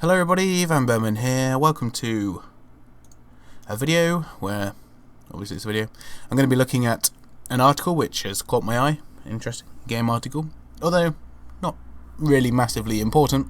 Hello everybody, vanburman here. Welcome to a video where, obviously it's a video, I'm going to be looking at an article which has caught my eye. Interesting game article, although not really massively important,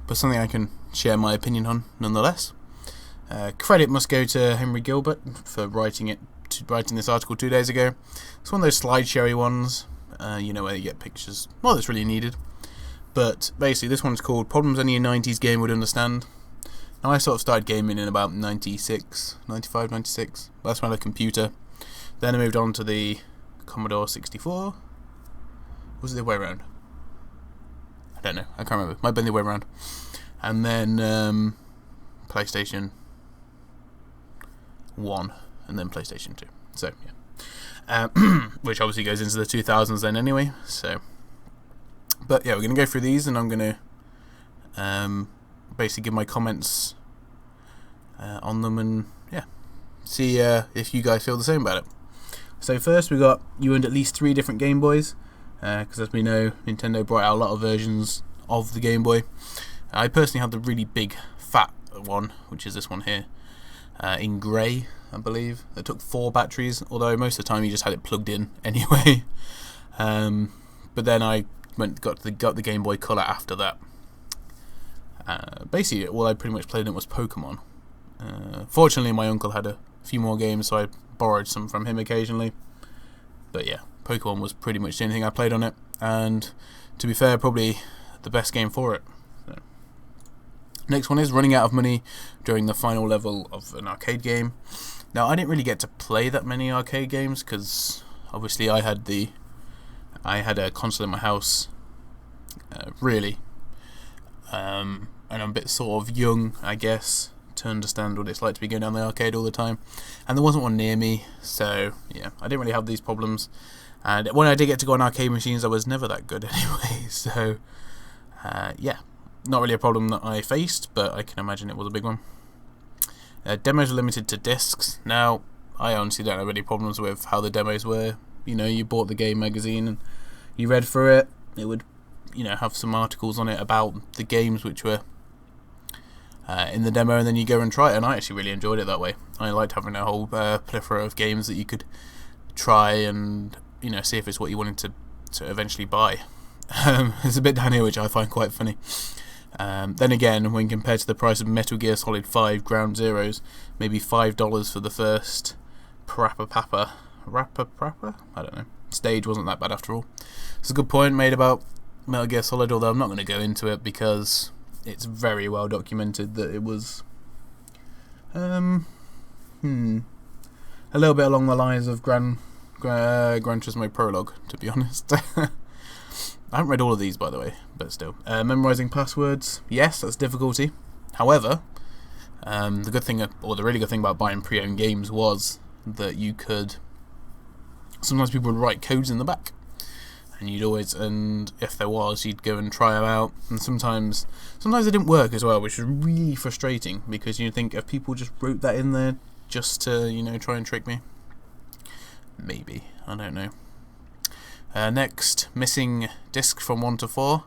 but something I can share my opinion on nonetheless. Credit must go to Henry Gilbert for writing this article 2 days ago. It's one of those slideshowy ones, where you get pictures. Not that's really needed. But basically, this one's called Problems Only a 90s Game Would Understand. Now, I sort of started gaming in about 95, 96. That's when I had a computer. Then I moved on to the Commodore 64. Was it the other way around? I don't know. I can't remember. Might have been the other way around. And then PlayStation 1. And then PlayStation 2. So, yeah. Which obviously goes into the 2000s then anyway. So... But yeah, we're going to go through these, and I'm going to basically give my comments on them, and yeah, see if you guys feel the same about it. So first, we got you owned at least 3 different Game Boys, because as we know, Nintendo brought out a lot of versions of the Game Boy. I personally had the really big, fat one, which is this one here, in grey, I believe. That took 4 batteries, although most of the time you just had it plugged in anyway. But then I got the Game Boy Color after that. Basically, all I pretty much played in it was Pokemon. Fortunately, my uncle had a few more games, so I borrowed some from him occasionally. But yeah, Pokemon was pretty much the only thing I played on it, and to be fair, probably the best game for it. So. Next one is running out of money during the final level of an arcade game. Now, I didn't really get to play that many arcade games because obviously I had a console in my house, really, and I'm a bit sort of young, I guess, to understand what it's like to be going down the arcade all the time, and there wasn't one near me, so yeah, I didn't really have these problems, and when I did get to go on arcade machines, I was never that good anyway, so yeah, not really a problem that I faced, but I can imagine it was a big one. Demos are limited to discs. Now, I honestly don't have any problems with how the demos were. You bought the game magazine and you read through it. It would, have some articles on it about the games which were in the demo, and then you go and try it. And I actually really enjoyed it that way. I liked having a whole plethora of games that you could try and see if it's what you wanted to eventually buy. There's a bit down here which I find quite funny. Then again, when compared to the price of Metal Gear Solid 5 Ground Zeroes, maybe $5 for the first Rappa? I don't know. Stage wasn't that bad after all. It's a good point made about Metal Gear Solid, although I'm not going to go into it because it's very well documented that it was a little bit along the lines of Gran Turismo Prologue, to be honest. I haven't read all of these, by the way, but still. Memorizing passwords, yes, that's difficulty. However, the good thing, or the really good thing about buying pre-owned games was that you could... Sometimes people would write codes in the back, and if there was, you'd go and try them out, and sometimes they didn't work as well, which was really frustrating, because you'd think if people just wrote that in there just to, try and trick me. Maybe, I don't know. Next, missing disc from 1 to 4.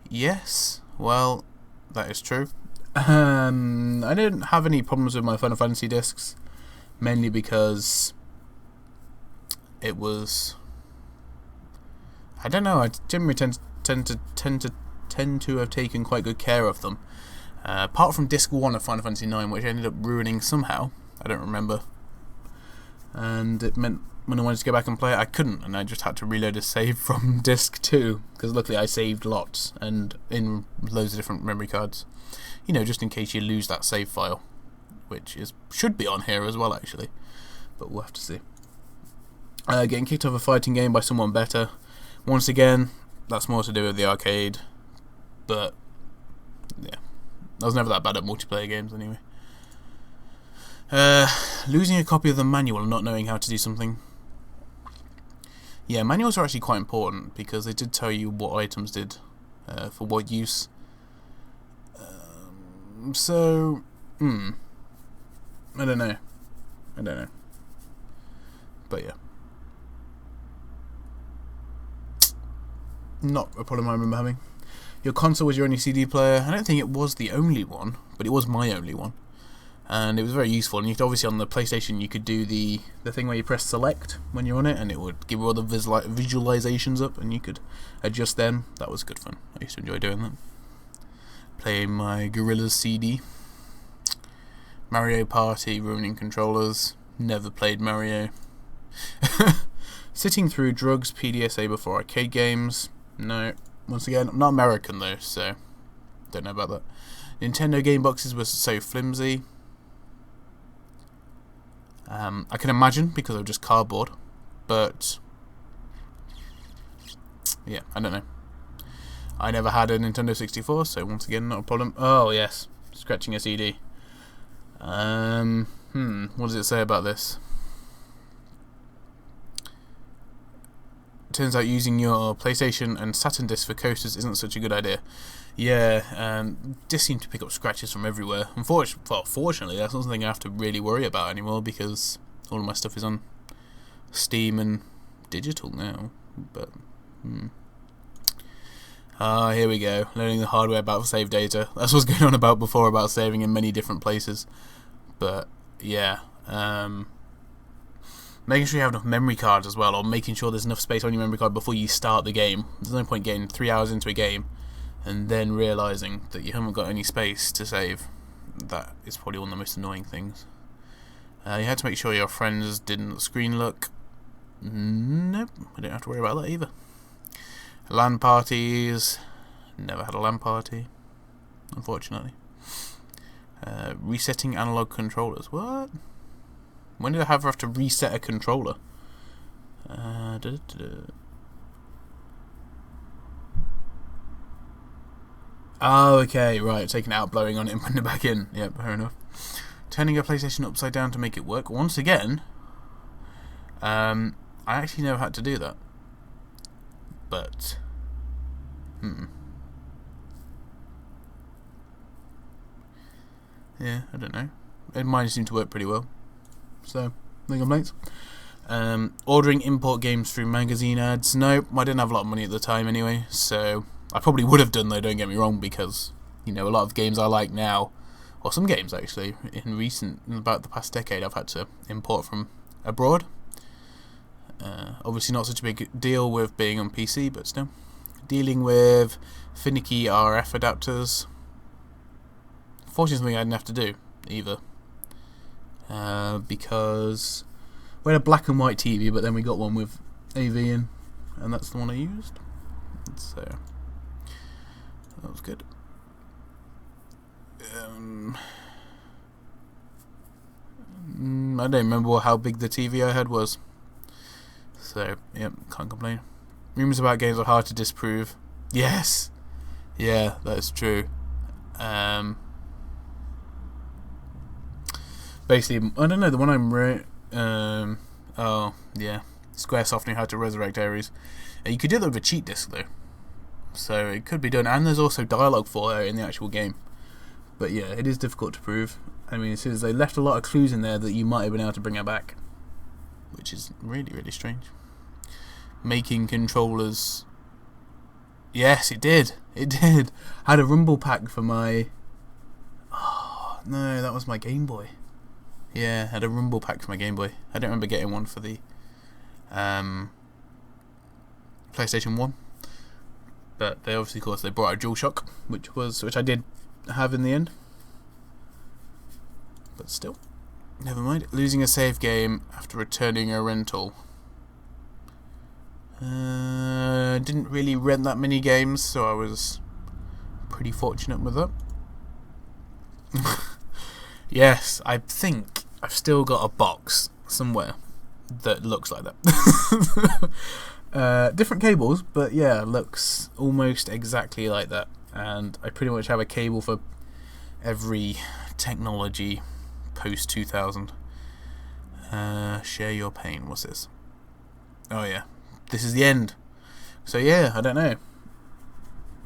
Yes, well, that is true. I didn't have any problems with my Final Fantasy discs, mainly because it was... I don't know, I generally tend to have taken quite good care of them. Apart from disc 1 of Final Fantasy 9, which I ended up ruining somehow. I don't remember. And it meant when I wanted to go back and play it, I couldn't, and I just had to reload a save from disc 2, because luckily I saved lots, and in loads of different memory cards. Just in case you lose that save file, which should be on here as well, actually. But we'll have to see. Getting kicked off a fighting game by someone better. Once again, that's more to do with the arcade, but yeah, I was never that bad at multiplayer games anyway. Losing a copy of the manual and not knowing how to do something. Yeah, manuals are actually quite important because they did tell you what items did for what use. So, I don't know. But yeah. Not a problem I remember having. your console was your only CD player. I don't think it was the only one, but it was my only one. And it was very useful. And you could, obviously on the PlayStation you could do the thing where you press select when you're on it, and it would give you all the visualizations up, and you could adjust them. That was good fun. I used to enjoy doing that. Playing my Gorillaz CD. Mario Party, ruining controllers. Never played Mario. Sitting through drugs, PDSA before arcade games. No. Once again, I'm not American though, so don't know about that. Nintendo game boxes were so flimsy. I can imagine because of just cardboard, but yeah, I don't know. I never had a Nintendo 64, so once again, not a problem. Oh yes, scratching a CD. What does it say about this? Turns out using your PlayStation and Saturn disc for coasters isn't such a good idea. Yeah, discs seem to pick up scratches from everywhere. Fortunately, that's not something I have to really worry about anymore because all of my stuff is on Steam and digital now. But here we go. Learning the hard way about save data. That's what's going on about before about saving in many different places. But yeah, making sure you have enough memory cards as well, or making sure there's enough space on your memory card before you start the game. There's no point getting 3 hours into a game and then realising that you haven't got any space to save. That is probably one of the most annoying things. You had to make sure your friends didn't screen look. Nope, I don't have to worry about that either. LAN parties. Never had a LAN party, unfortunately. Resetting analog controllers. What? When did I ever have to reset a controller? Oh, okay, right. Taking it out, blowing on it, and putting it back in. Yep, fair enough. Turning a PlayStation upside down to make it work. Once again, I actually never had to do that. But, yeah, I don't know. Mine seemed to work pretty well. So, no complaints. Ordering import games through magazine ads. No, I didn't have a lot of money at the time anyway, so I probably would have done though, don't get me wrong, because, you know, a lot of games I like now, or some games actually, in about the past decade, I've had to import from abroad. Obviously not such a big deal with being on PC, but still. Dealing with finicky RF adapters. Fortunately, something I didn't have to do either. Because we had a black and white TV, but then we got one with AV in, and that's the one I used. So that was good. I don't remember how big the TV I had was. So yep, can't complain. Rumors about games are hard to disprove. Yes, yeah, that's true. Basically, I don't know, the one oh, yeah. Squaresoft knew how to resurrect Ares. You could do that with a cheat disc, though. So it could be done. And there's also dialogue for it in the actual game. But yeah, it is difficult to prove. I mean, as they left a lot of clues in there that you might have been able to bring it back. Which is really, really strange. Making controllers. Yes, it did. It did. I had a rumble pack for my... Oh, no, that was my Game Boy. Yeah, I had a rumble pack for my Game Boy. I don't remember getting one for the PlayStation 1. But they obviously, of course, they brought out a DualShock, which I did have in the end. But still, never mind. Losing a save game after returning a rental. Didn't really rent that many games, so I was pretty fortunate with that. Yes, I think I've still got a box somewhere that looks like that. Different cables, but yeah, looks almost exactly like that. And I pretty much have a cable for every technology post 2000. Share your pain. What's this? Oh yeah, this is the end. So yeah, I don't know.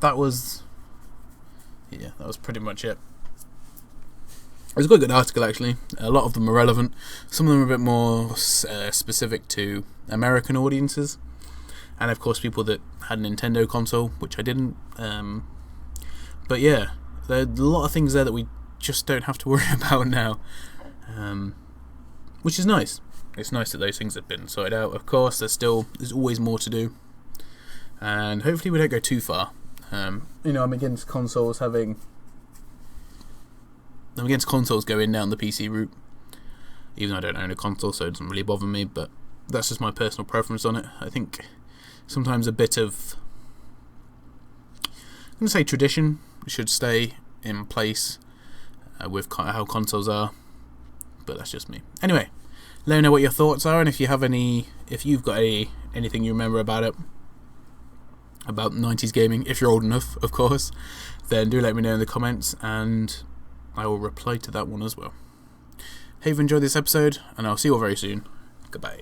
That was pretty much it. It was quite a good article actually. A lot of them are relevant. Some of them are a bit more specific to American audiences, and of course people that had a Nintendo console, which I didn't. But yeah, there are a lot of things there that we just don't have to worry about now, which is nice. It's nice that those things have been sorted out. Of course, there's always more to do, and hopefully we don't go too far. I'm against consoles going down the PC route, even though I don't own a console, so it doesn't really bother me, but that's just my personal preference on it. I think sometimes a bit of, I'm going to say, tradition should stay in place with how consoles are, but that's just me. Anyway, let me know what your thoughts are, and if you've got anything you remember about 90s gaming, if you're old enough, of course, then do let me know in the comments, and I will reply to that one as well. Hey, you've enjoyed this episode, and I'll see you all very soon. Goodbye.